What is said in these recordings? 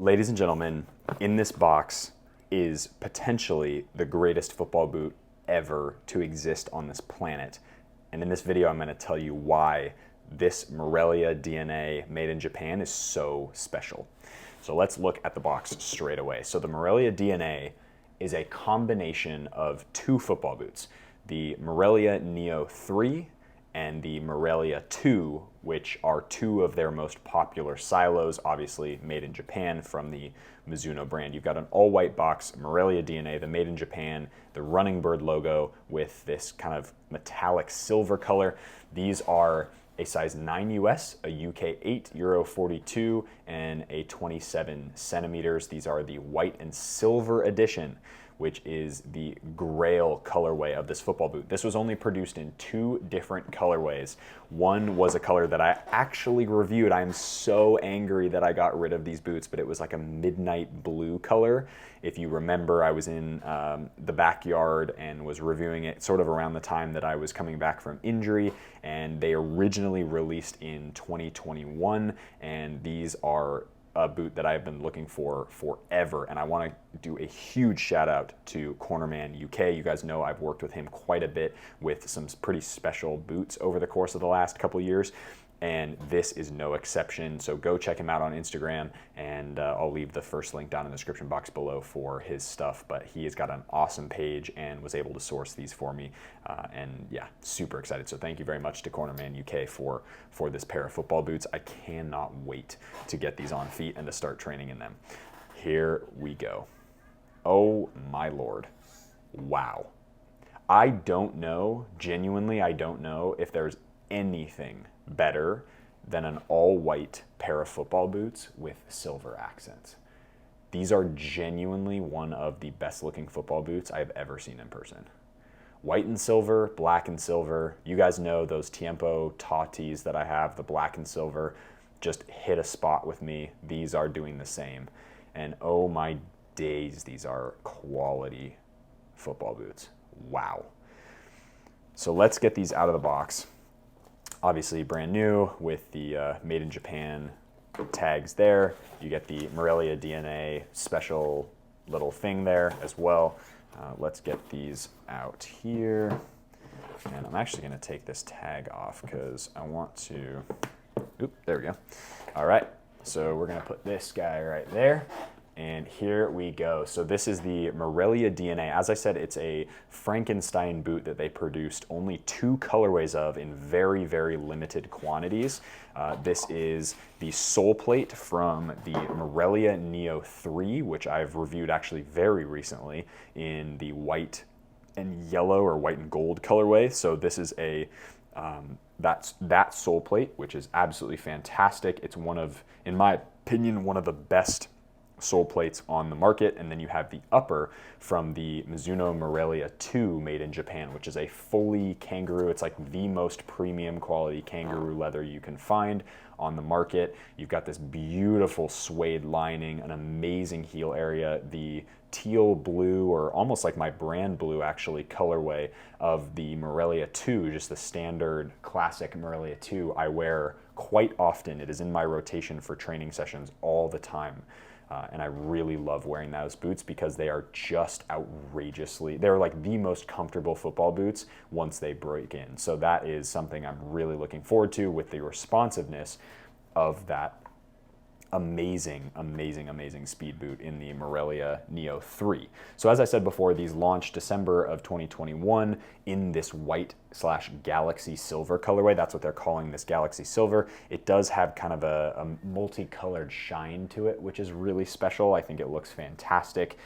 Ladies and gentlemen, in this box is potentially the greatest football boot ever to exist on this planet. And in this video, I'm going to tell you why this Morelia DNA made in Japan is so special. So let's look at the box straight away. So the Morelia DNA is a combination of two football boots, the Morelia Neo 3 and the Morelia 2, which are two of their most popular silos, obviously made in Japan from the Mizuno brand. You've got an all-white box, Morelia DNA, the made in Japan, the Running Bird logo with this kind of metallic silver color. These are a size 9 US, a UK 8, Euro 42, and a 27 centimeters. These are the white and silver edition, which is the grail colorway of this football boot. This was only produced in two different colorways. One was a color that I actually reviewed. I'm so angry that I got rid of these boots, but it was like a midnight blue color. If you remember, I was in the backyard and was reviewing it sort of around the time that I was coming back from injury, and they originally released in 2021, and these are a boot that I've been looking for forever, and I want to do a huge shout out to Cornerman UK. You guys know I've worked with him quite a bit with some pretty special boots over the course of the last couple of years, and this is no exception. So go check him out on Instagram, and I'll leave the first link down in the description box below for his stuff, but he has got an awesome page and was able to source these for me, and yeah, super excited. So thank you very much to Cornerman UK for this pair of football boots. I cannot wait to get these on feet and to start training in them. Here we go. Oh my Lord. Wow. I don't know, genuinely, I don't know if there's anything better than an all-white pair of football boots with silver accents. These are genuinely one of the best looking football boots I've ever seen in person. White and silver, black and silver. You guys know those Tiempo Tatis that I have, the black and silver, just hit a spot with me. These are doing the same. And oh my days, these are quality football boots. Wow. So let's get these out of the box. Obviously brand new with the made in Japan tags there. You get the Morelia DNA special little thing there as well. Let's get these out here. And I'm actually gonna take this tag off because I want to, there we go. All right, so we're gonna put this guy right there. And here we go. So this is the Morelia DNA. As I said, it's a Frankenstein boot that they produced only two colorways of in very, very limited quantities. This is the sole plate from the Morelia Neo 3, which I've reviewed actually very recently in the white and yellow or white and gold colorway. So this is a that sole plate, which is absolutely fantastic. It's one of, in my opinion, one of the best sole plates on the market. And then you have the upper from the Mizuno Morelia 2 made in Japan, which is a fully kangaroo. It's like the most premium quality kangaroo leather you can find on the market. You've got this beautiful suede lining, an amazing heel area, the teal blue, or almost like my brand blue actually, colorway of the Morelia 2, just the standard classic Morelia 2 I wear quite often. It is in my rotation for training sessions all the time. And I really love wearing those boots because they are just outrageously, they're like the most comfortable football boots once they break in. So that is something I'm really looking forward to with the responsiveness of that amazing, amazing, amazing speed boot in the Morelia Neo 3. So as I said before, these launched December of 2021 in this white/galaxy silver colorway. That's what they're calling this galaxy silver. It does have kind of a multicolored shine to it, which is really special. I think it looks fantastic.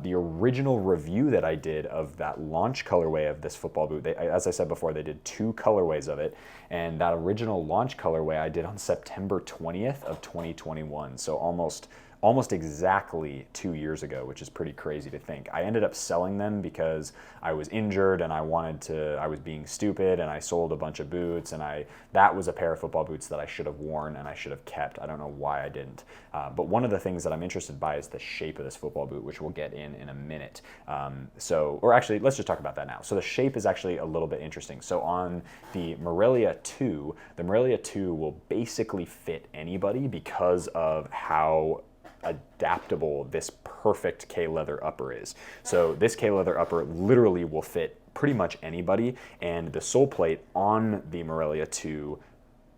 The original review that I did of that launch colorway of this football boot, as I said before, they did two colorways of it. And that original launch colorway I did on September 20th of 2021. So almost exactly 2 years ago, which is pretty crazy to think. I ended up selling them because I was injured and I was being stupid, and I sold a bunch of boots, and that was a pair of football boots that I should have worn and I should have kept. I don't know why I didn't. But one of the things that I'm interested by is the shape of this football boot, which we'll get in a minute. Or actually, let's just talk about that now. So the shape is actually a little bit interesting. So on the Morelia 2, the Morelia 2 will basically fit anybody because of how adaptable this perfect K-leather upper is. So this K-leather upper literally will fit pretty much anybody, and the sole plate on the Morelia 2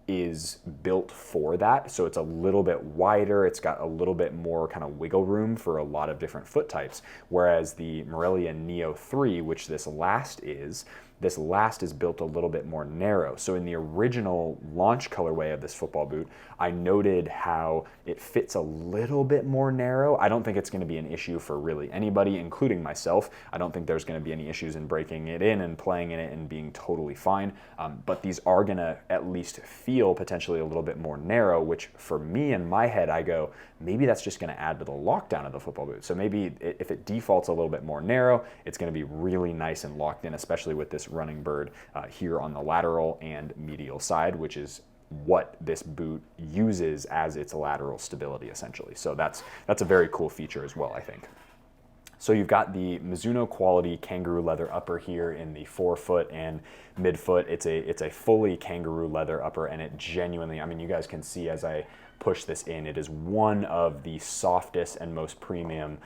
is built for that. So it's a little bit wider. It's got a little bit more kind of wiggle room for a lot of different foot types. Whereas the Morelia Neo 3, which this last is built a little bit more narrow. So in the original launch colorway of this football boot, I noted how it fits a little bit more narrow. I don't think it's going to be an issue for really anybody, including myself. I don't think there's going to be any issues in breaking it in and playing in it and being totally fine. But these are going to at least feel potentially a little bit more narrow, which for me in my head, I go, maybe that's just going to add to the lockdown of the football boot. So maybe if it defaults a little bit more narrow, it's going to be really nice and locked in, especially with this running bird here on the lateral and medial side, which is what this boot uses as its lateral stability essentially. So that's a very cool feature as well, I think. So you've got the Mizuno quality kangaroo leather upper here in the forefoot and midfoot. It's a fully kangaroo leather upper, and it genuinely, I mean, you guys can see as I push this in, it is one of the softest and most premium.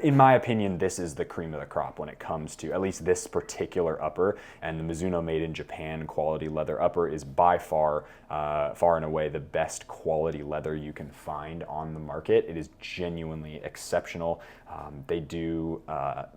In my opinion, this is the cream of the crop when it comes to at least this particular upper, and the Mizuno made in Japan quality leather upper is by far and away the best quality leather you can find on the market. It is genuinely exceptional. They do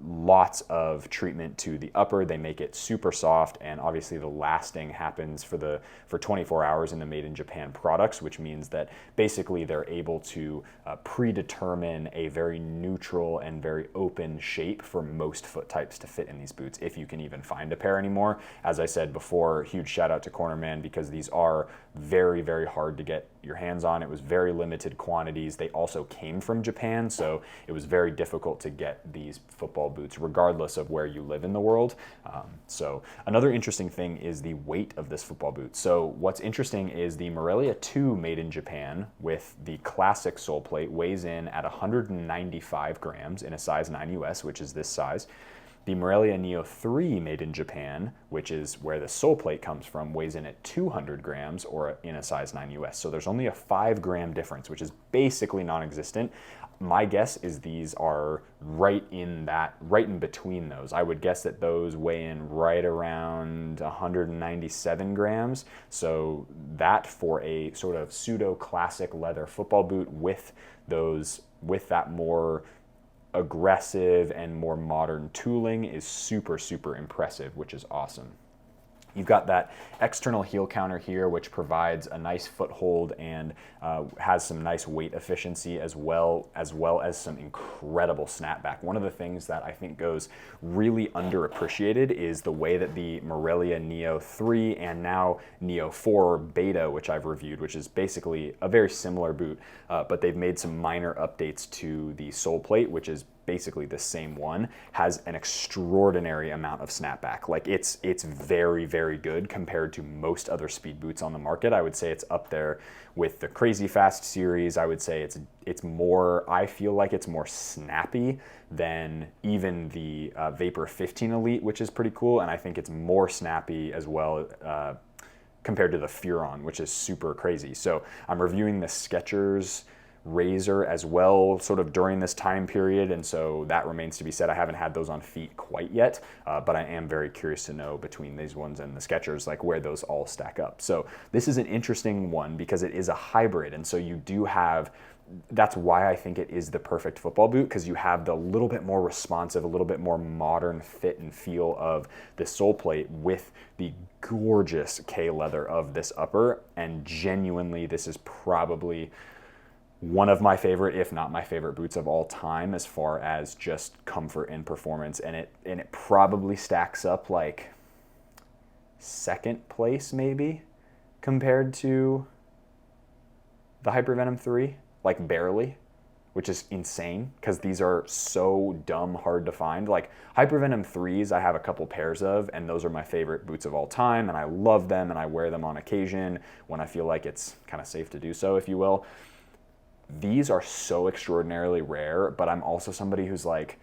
lots of treatment to the upper. They make it super soft, and obviously the lasting happens for 24 hours in the made in Japan products, which means that basically they're able to predetermine a very neutral and very open shape for most foot types to fit in these boots, if you can even find a pair anymore. As I said before, huge shout out to Cornerman, because these are very, very hard to get your hands on. It was very limited quantities. They also came from Japan, so it was very difficult to get these football boots regardless of where you live in the world. So another interesting thing is the weight of this football boot. So what's interesting is the Morelia 2 made in Japan with the classic sole plate weighs in at 195 grams in a size 9 US, which is this size. The Morelia Neo 3 made in Japan, which is where the sole plate comes from, weighs in at 200 grams or in a size 9 US. So there's only a 5-gram difference, which is basically non-existent. My guess is these are right in between those. I would guess that those weigh in right around 197 grams. So that for a sort of pseudo classic leather football boot with that more aggressive and more modern tooling is super, super impressive, which is awesome. You've got that external heel counter here, which provides a nice foothold and has some nice weight efficiency as well as some incredible snapback. One of the things that I think goes really underappreciated is the way that the Morelia Neo 3 and now Neo 4 Beta, which I've reviewed, which is basically a very similar boot, but they've made some minor updates to the sole plate, which is basically the same one, has an extraordinary amount of snapback. Like it's very, very good compared to most other speed boots on the market. I would say it's up there with the Crazy Fast series. I would say it's more, I feel like it's more snappy than even the Vapor 15 Elite, which is pretty cool. And I think it's more snappy as well compared to the Furon, which is super crazy. So I'm reviewing the Skechers Razor as well sort of during this time period, and so that remains to be said. I haven't had those on feet quite yet, but I am very curious to know between these ones and the Skechers, like where those all stack up. So this is an interesting one because it is a hybrid, and so you do have, that's why I think it is the perfect football boot, because you have the little bit more responsive, a little bit more modern fit and feel of the sole plate with the gorgeous K leather of this upper, and genuinely this is probably one of my favorite, if not my favorite boots of all time as far as just comfort and performance, and it probably stacks up like second place maybe compared to the Hypervenom 3, like barely, which is insane because these are so dumb hard to find. Like Hypervenom 3s I have a couple pairs of, and those are my favorite boots of all time, and I love them and I wear them on occasion when I feel like it's kind of safe to do so, if you will. These are so extraordinarily rare, but I'm also somebody who's like,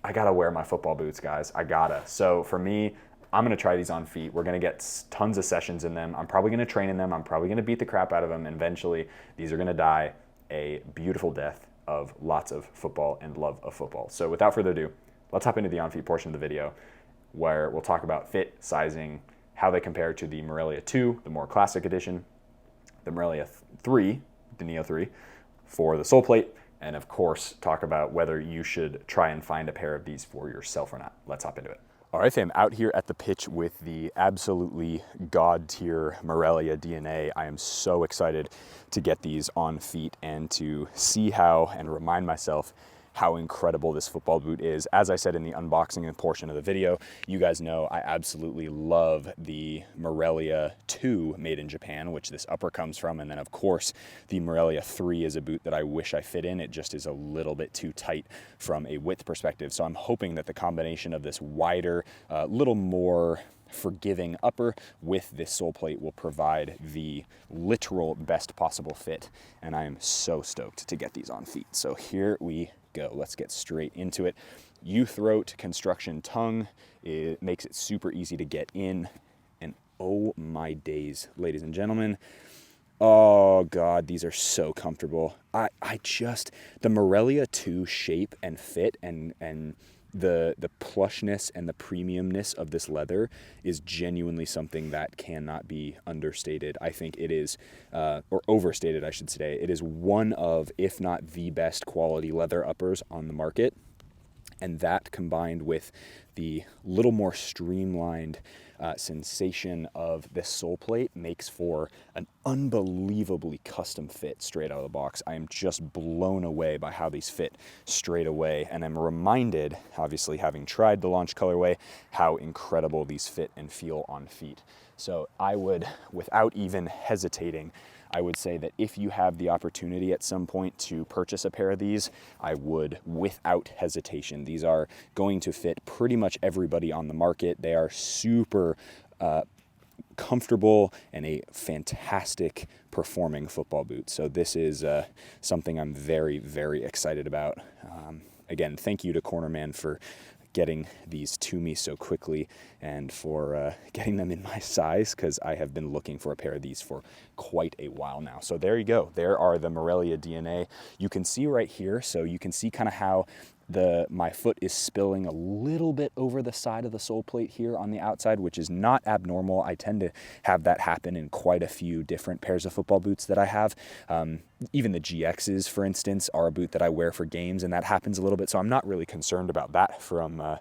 I gotta wear my football boots, guys. I gotta. So for me, I'm gonna try these on feet. We're gonna get tons of sessions in them. I'm probably gonna train in them. I'm probably gonna beat the crap out of them. And eventually, these are gonna die a beautiful death of lots of football and love of football. So without further ado, let's hop into the on-feet portion of the video where we'll talk about fit, sizing, how they compare to the Morelia 2, the more classic edition, the Morelia 3, the Neo 3, for the sole plate, and of course, talk about whether you should try and find a pair of these for yourself or not. Let's hop into it. All right, fam, out here at the pitch with the absolutely god tier Morelia DNA. I am so excited to get these on feet and to see how and remind myself how incredible this football boot is. As I said in the unboxing portion of the video, you guys know I absolutely love the Morelia 2 made in Japan, which this upper comes from. And then of course, the Morelia 3 is a boot that I wish I fit in. It just is a little bit too tight from a width perspective. So I'm hoping that the combination of this wider, little more forgiving upper with this sole plate will provide the literal best possible fit. And I am so stoked to get these on feet. So here we go. Let's get straight into it. U-throat construction tongue. It makes it super easy to get in. And oh my days, ladies and gentlemen. Oh God, these are so comfortable. I just, the Morelia 2 shape and fit and the plushness and the premiumness of this leather is genuinely something that cannot be understated. I think it is, or overstated, I should say. It is one of, if not the best quality leather uppers on the market. And that combined with the little more streamlined sensation of this sole plate makes for an unbelievably custom fit straight out of the box. I am just blown away by how these fit straight away. And I'm reminded, obviously having tried the launch colorway, how incredible these fit and feel on feet. So I would, without even hesitating, I would say that if you have the opportunity at some point to purchase a pair of these, I would without hesitation. These are going to fit pretty much everybody on the market. They are super comfortable and a fantastic performing football boot. So this is something I'm very, very excited about. Again, thank you to Cornerman for getting these to me so quickly and for getting them in my size, because I have been looking for a pair of these for quite a while now. So there you go. There are the Morelia DNA. You can see right here, so you can see kind of how my foot is spilling a little bit over the side of the sole plate here on the outside, which is not abnormal. I tend to have that happen in quite a few different pairs of football boots that I have. Even the GXs, for instance, are a boot that I wear for games, and that happens a little bit. So I'm not really concerned about that from a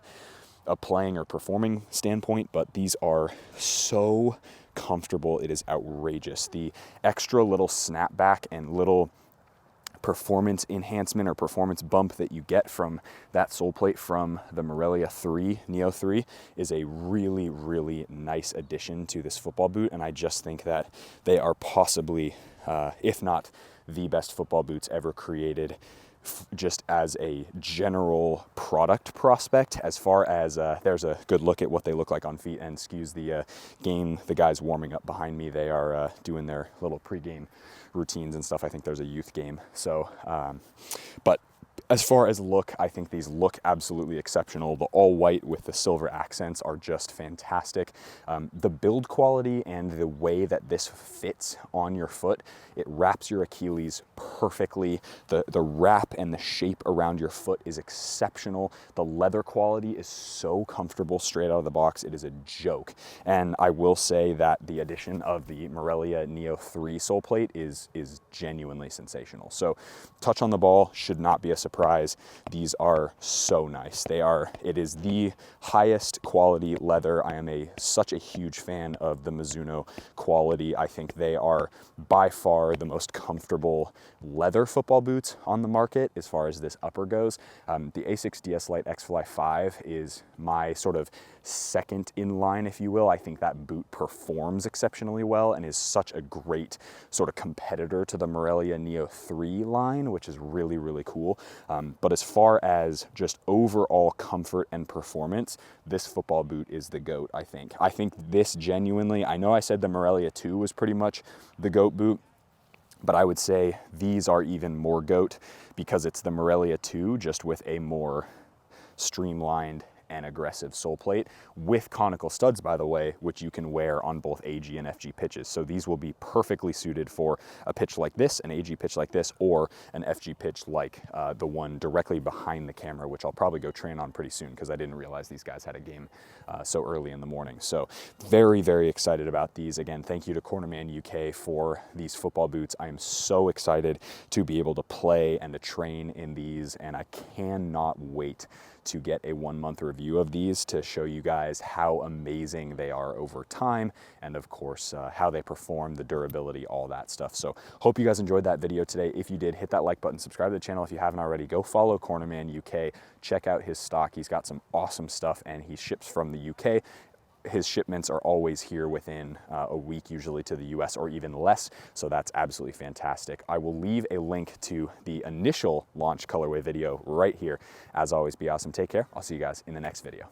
playing or performing standpoint, but these are so comfortable. It is outrageous. The extra little snapback and little performance enhancement or performance bump that you get from that sole plate from the Morelia 3, Neo 3, is a really, really nice addition to this football boot. And I just think that they are possibly, if not the best football boots ever created, just as a general product prospect. As far as there's a good look at what they look like on feet, and excuse the guys warming up behind me. They are doing their little pregame routines and stuff. I think there's a youth game. So, but as far as look, I think these look absolutely exceptional. The all white with the silver accents are just fantastic. The build quality and the way that this fits on your foot, it wraps your Achilles perfectly. The wrap and the shape around your foot is exceptional. The leather quality is so comfortable straight out of the box. It is a joke. And I will say that the addition of the Morelia Neo 3 sole plate is genuinely sensational. So touch on the ball should not be a surprise. These are so nice. It is the highest quality leather. I am such a huge fan of the Mizuno quality. I think they are by far the most comfortable leather football boots on the market as far as this upper goes. The Asics DS Lite X-Fly 5 is my sort of second in line, if you will. I think that boot performs exceptionally well and is such a great sort of competitor to the Morelia Neo 3 line, which is really, really cool. But as far as just overall comfort and performance, this football boot is the GOAT, I think. I think this genuinely, I know I said the Morelia 2 was pretty much the GOAT boot, but I would say these are even more GOAT because it's the Morelia 2 just with a more streamlined and aggressive sole plate with conical studs, by the way, which you can wear on both AG and FG pitches. So these will be perfectly suited for a pitch like this, an AG pitch like this, or an FG pitch like the one directly behind the camera, which I'll probably go train on pretty soon because I didn't realize these guys had a game so early in the morning. So very, very excited about these. Again, thank you to Cornerman UK for these football boots. I am so excited to be able to play and to train in these, and I cannot wait to get a 1-month review of these to show you guys how amazing they are over time, and of course how they perform, the durability, all that stuff. So hope you guys enjoyed that video today. If you did, hit that like button, subscribe to the channel if you haven't already. Go follow Cornerman UK, check out his stock. He's got some awesome stuff, and he ships from the UK. His shipments are always here within a week, usually to the US, or even less, so that's absolutely fantastic. I will leave a link to the initial launch colorway video right here. As always, be awesome, take care. I'll see you guys in the next video.